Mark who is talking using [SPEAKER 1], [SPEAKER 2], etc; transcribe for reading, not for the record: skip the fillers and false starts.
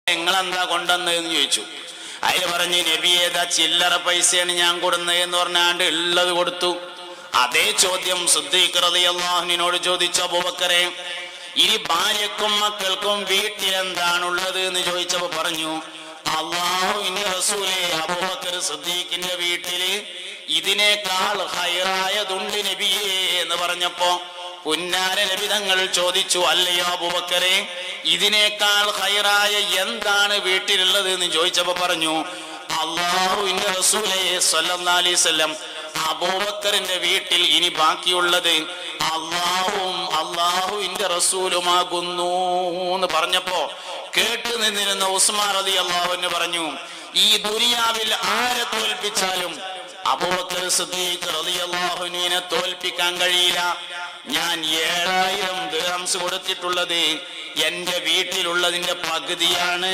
[SPEAKER 1] നിങ്ങളെന്താ കൊണ്ടുവന്നതെന്ന് ചോദിച്ചു. അതിൽ പറഞ്ഞ് നബിയേതാ ചില്ലറ പൈസയാണ് ഞാൻ കൊടുന്നത് എന്ന് പറഞ്ഞാണ്ട് ഉള്ളത് കൊടുത്തു. അതേ ചോദ്യം സിദ്ദീഖ് റളിയല്ലാഹു അൻഹുവിനോട് ചോദിച്ചു, അബൂബക്കറെ ഇനി ഭാര്യക്കും മക്കൾക്കും വീട്ടിലെന്താണുള്ളത് എന്ന് ചോദിച്ചപ്പോ പറഞ്ഞു, അല്ലാഹുവിന്റെ റസൂലേ, അബൂബക്കർ സിദ്ദീഖിന്റെ വീട്ടില് ഇതിനേക്കാൾ ഹൈറായതുണ്ട് നബിയേ എന്ന് പറഞ്ഞപ്പോ പുന്നാര നബി തങ്ങൾ ചോദിച്ചു, അല്ലയോ അബൂബക്കറെ ഇതിനേക്കാൾ ഹൈറായ എന്താണ് വീട്ടിലുള്ളത് എന്ന് ചോദിച്ചപ്പോ പറഞ്ഞു, അല്ലാഹുവിന്റെ റസൂലേ സ്വല്ലല്ലാഹു അലൈഹി വസല്ലം, അബൂബക്കറിന്റെ വീട്ടിൽ ഇനി ബാക്കിയുള്ളത് അല്ലാഹുവും അല്ലാഹുവിന്റെ റസൂലുമാകുന്നു എന്ന് പറഞ്ഞപ്പോ കേട്ടു നിന്നിരുന്ന ഉസ്മാൻ റളിയല്ലാഹു അൻഹു പറഞ്ഞു, ഈ ദുനിയാവിൽ ആരെ തോൽപ്പിച്ചാലും അബൂബക്കർ സിദ്ദീഖ് റളിയല്ലാഹു അൻഹുവിനെ തോൽപ്പിക്കാൻ കഴിയില്ല. ഞാൻ 7000 ദിർഹംസ് കൊടുത്തിട്ടുള്ളത് എന്റെ വീട്ടിലുള്ളതിന്റെ പകുതിയാണ്.